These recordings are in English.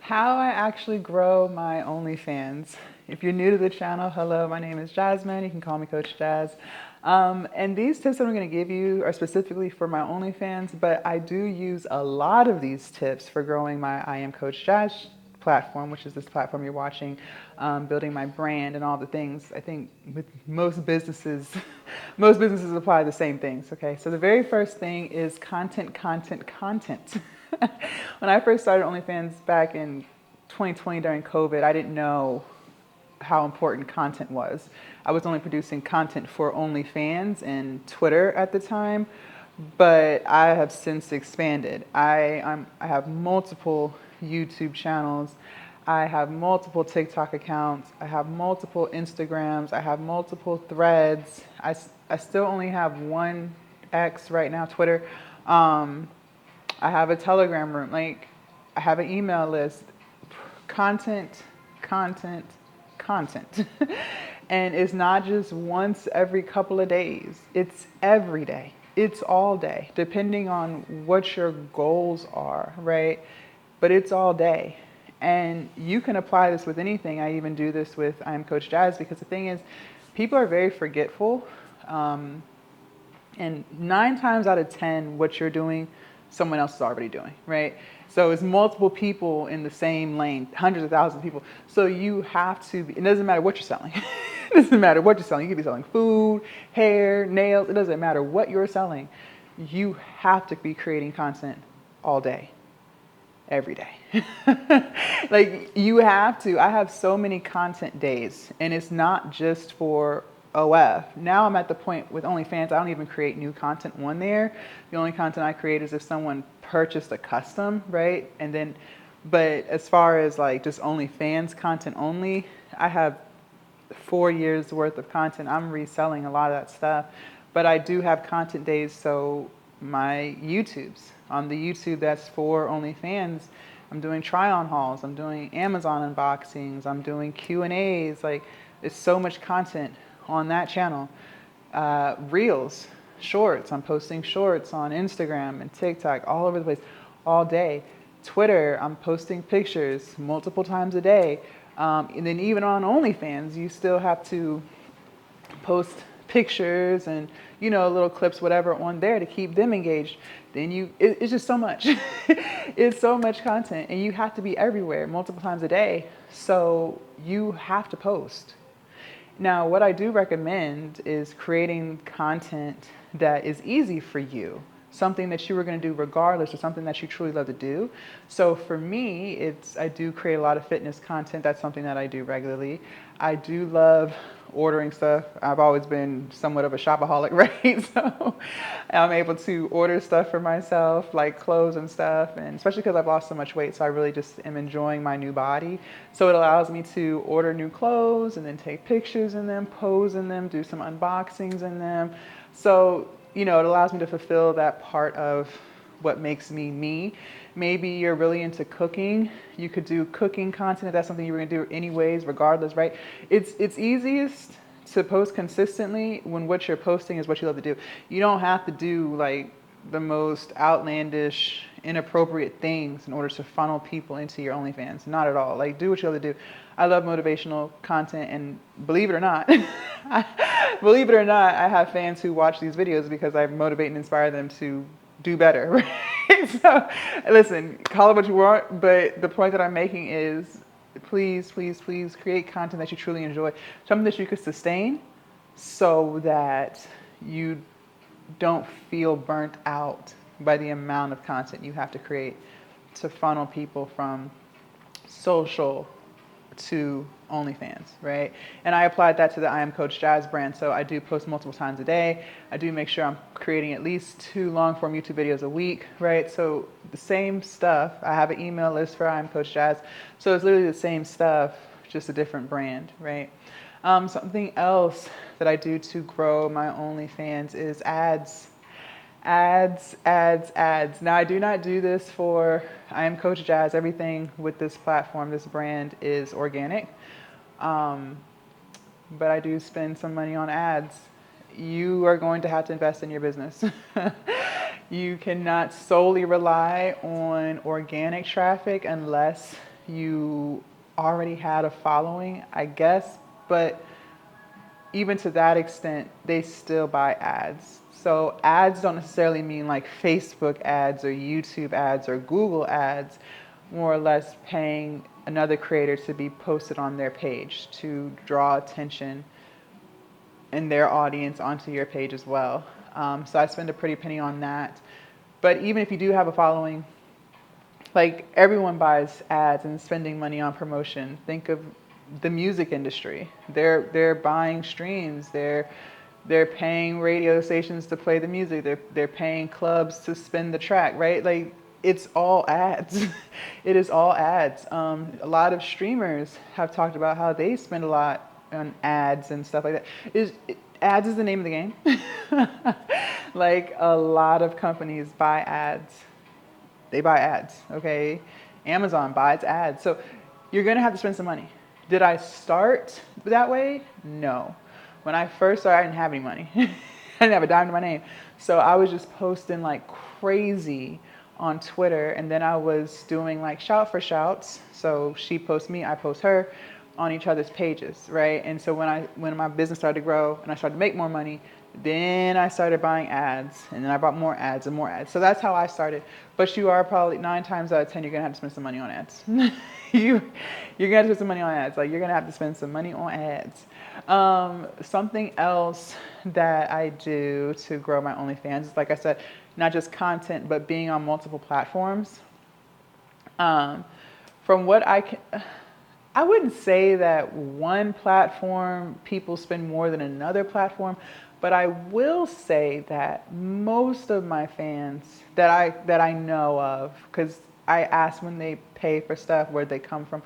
How I actually grow my OnlyFans. If you're new to the channel, hello, my name is Jasmine. You can call me Coach Jazz. And these tips that I'm going to give you are specifically for my OnlyFans, but I do use a lot of these tips for growing my I Am Coach Jazz platform, which is this platform you're watching, building my brand and all the things. I think with most businesses, most businesses apply the same things. Okay, so the very first thing is content, content, content. When I first started OnlyFans back in 2020 during COVID, I didn't know how important content was. I was only producing content for OnlyFans and Twitter at the time, but I have since expanded. I have multiple YouTube channels. I have multiple TikTok accounts. I have multiple Instagrams. I have multiple threads. I still only have one X right now, Twitter. I have a Telegram room. Like, I have an email list. Content, content, content. And it's not just once every couple of days. It's every day. It's all day, depending on what your goals are, right? But it's all day. And you can apply this with anything. I even do this with I'm Coach Jazz because the thing is, people are very forgetful. And 9 times out of 10, what you're doing, someone else is already doing, right? So it's multiple people in the same lane, hundreds of thousands of people. So you have to be, it doesn't matter what you're selling. It doesn't matter what you're selling. You could be selling food, hair, nails. It doesn't matter what you're selling. You have to be creating content all day, every day. Like, you have to. I have so many content days, and it's not just for OF. Now I'm at the point with OnlyFans, I don't even create new content on there. The only content I create is if someone purchased a custom, right? And then, but as far as like just OnlyFans content only, I have 4 years worth of content. I'm reselling a lot of that stuff, but I do have content days. So my YouTubes, on the YouTube that's for OnlyFans, I'm doing try-on hauls, I'm doing Amazon unboxings, I'm doing Q&As. Like, there's so much content on that channel. Reels, shorts, I'm posting shorts on Instagram and TikTok, all over the place, all day. Twitter, I'm posting pictures multiple times a day. And then even on OnlyFans, you still have to post pictures and, you know, little clips, whatever, on there to keep them engaged. Then it's just so much. It's so much content, and you have to be everywhere multiple times a day. So you have to post. Now, what I do recommend is creating content that is easy for you, something that you were going to do regardless, or something that you truly love to do. So for me, I do create a lot of fitness content. That's something that I do regularly. I do love ordering stuff. I've always been somewhat of a shopaholic, right? So I'm able to order stuff for myself, like clothes and stuff, and especially because I've lost so much weight, so I really just am enjoying my new body. So it allows me to order new clothes and then take pictures in them, pose in them, do some unboxings in them. So, you know, it allows me to fulfill that part of what makes me me. Maybe you're really into cooking. You could do cooking content if that's something you were gonna do anyways, regardless, right? It's easiest to post consistently when what you're posting is what you love to do. You don't have to do like the most outlandish, inappropriate things in order to funnel people into your OnlyFans. Not at all. Like, do what you love to do. I love motivational content, and believe it or not, believe it or not, I have fans who watch these videos because I motivate and inspire them to do better. Right? So, listen, call it what you want, but the point that I'm making is, please, please, please create content that you truly enjoy, something that you could sustain, so that you don't feel burnt out by the amount of content you have to create to funnel people from social to OnlyFans, right? And I applied that to the I Am Coach Jazz brand. So I do post multiple times a day. I do make sure I'm creating at least 2 long form YouTube videos a week, right? So the same stuff. I have an email list for I Am Coach Jazz. So it's literally the same stuff, just a different brand, right? Something else that I do to grow my OnlyFans is ads. Ads, ads, ads. Now, I do not do this for I Am Coach Jazz. Everything with this platform, this brand, is organic. But I do spend some money on ads. You are going to have to invest in your business. You cannot solely rely on organic traffic unless you already had a following, I guess, but even to that extent, they still buy ads. So ads don't necessarily mean like Facebook ads or YouTube ads or Google ads, more or less paying another creator to be posted on their page to draw attention and their audience onto your page as well. So I spend a pretty penny on that. But even if you do have a following, like everyone buys ads and spending money on promotion. Think of the music industry. They're buying streams. They're paying radio stations to play the music. They're paying clubs to spin the track, right? Like it's all ads. It is all ads. A lot of streamers have talked about how they spend a lot on ads and stuff like that. Ads is the name of the game. Like a lot of companies buy ads. They buy ads, okay? Amazon buys ads. So you're gonna have to spend some money. Did I start that way? No. When I first started, I didn't have any money. I didn't have a dime to my name. So I was just posting like crazy on Twitter, and then I was doing like shout for shouts. So she posts me, I post her on each other's pages, right? And so when my business started to grow and I started to make more money, then I started buying ads, and then I bought more ads and more ads. So that's how I started. But you are probably 9 times out of 10, you're gonna have to spend some money on ads. You're gonna have to spend some money on ads. Like you're gonna have to spend some money on ads. Something else that I do to grow my OnlyFans is, like I said, not just content, but being on multiple platforms. From what I wouldn't say that one platform people spend more than another platform, but I will say that most of my fans that I know of, because I ask when they pay for stuff where they come from,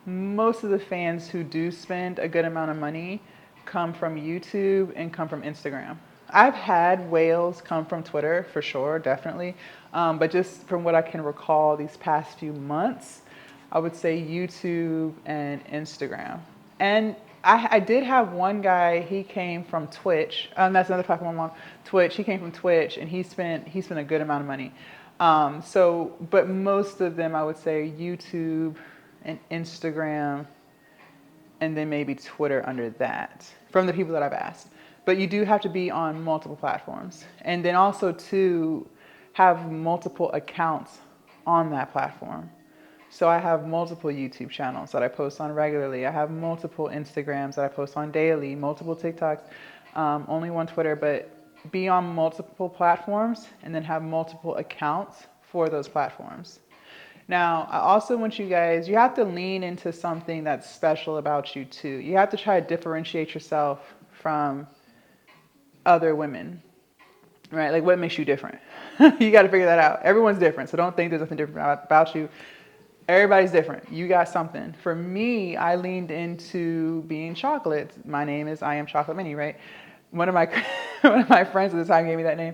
most of the fans who do spend a good amount of money come from YouTube and come from Instagram. I've had whales come from Twitter for sure, definitely, but just from what I can recall these past few months, I would say YouTube and Instagram. And I did have one guy, he came from Twitch. That's another platform I'm on, Twitch. He came from Twitch and he spent a good amount of money. But most of them, I would say YouTube and Instagram, and then maybe Twitter under that, from the people that I've asked. But you do have to be on multiple platforms. And then also to have multiple accounts on that platform. So I have multiple YouTube channels that I post on regularly. I have multiple Instagrams that I post on daily, multiple TikToks, only one Twitter, but be on multiple platforms and then have multiple accounts for those platforms. Now, I also want you guys, you have to lean into something that's special about you too. You have to try to differentiate yourself from other women, right? Like what makes you different? You got to figure that out. Everyone's different, so don't think there's nothing different about you. Everybody's different. You got something. For me, I leaned into being chocolate. My name is I Am Chocolate Mini, right? One of my friends at the time gave me that name.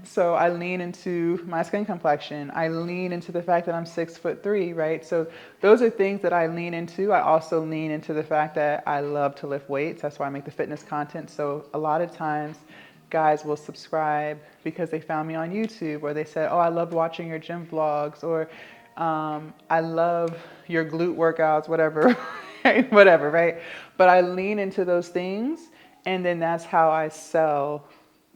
So I lean into my skin complexion. I lean into the fact that I'm 6'3", right? So those are things that I lean into. I also lean into the fact that I love to lift weights. That's why I make the fitness content. So a lot of times guys will subscribe because they found me on YouTube, or they said, oh, I loved watching your gym vlogs, or I love your glute workouts, whatever, whatever, right? But I lean into those things, and then that's how I sell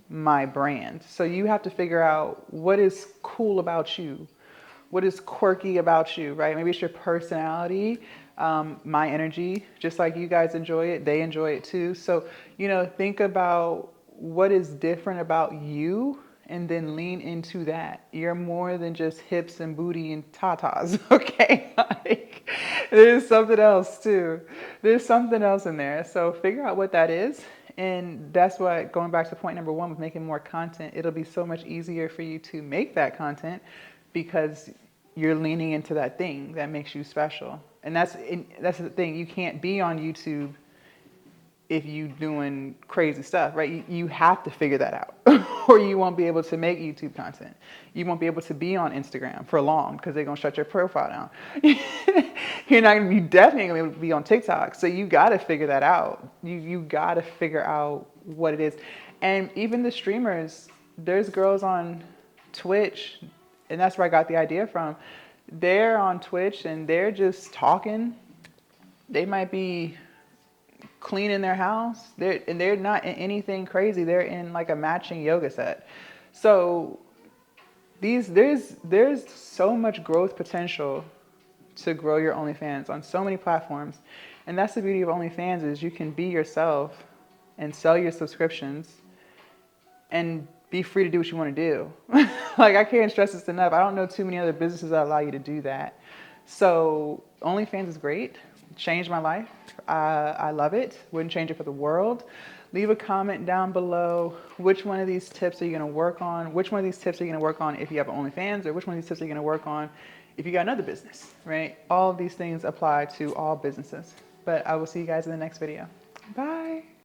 my brand. So you have to figure out what is cool about you, what is quirky about you, right? Maybe it's your personality, my energy, just like you guys enjoy it, they enjoy it too. So, think about what is different about you, and then lean into that. You're more than just hips and booty and tatas, okay? Like, there's something else too. There's something else in there. So figure out what that is. And that's why, going back to point number 1 with making more content, it'll be so much easier for you to make that content because you're leaning into that thing that makes you special. And that's the thing. You can't be on YouTube if you doing crazy stuff, right? You have to figure that out or you won't be able to make YouTube content. You won't be able to be on Instagram for long because they're going to shut your profile down. You're not going to be definitely going to be on TikTok. So you got to figure that out. You got to figure out what it is. And even the streamers, there's girls on Twitch, and that's where I got the idea from. they're on Twitch and they're just talking. They might be cleaning their house. They're not in anything crazy. They're in like a matching yoga set. So there's so much growth potential to grow your OnlyFans on so many platforms. And that's the beauty of OnlyFans, is you can be yourself and sell your subscriptions and be free to do what you want to do. Like, I can't stress this enough. I don't know too many other businesses that allow you to do that. So OnlyFans is great. It changed my life. I love it. Wouldn't change it for the world. Leave a comment down below. Which one of these tips are you going to work on? Which one of these tips are you going to work on if you have OnlyFans? Or which one of these tips are you going to work on if you got another business, right? All of these things apply to all businesses. But I will see you guys in the next video. Bye.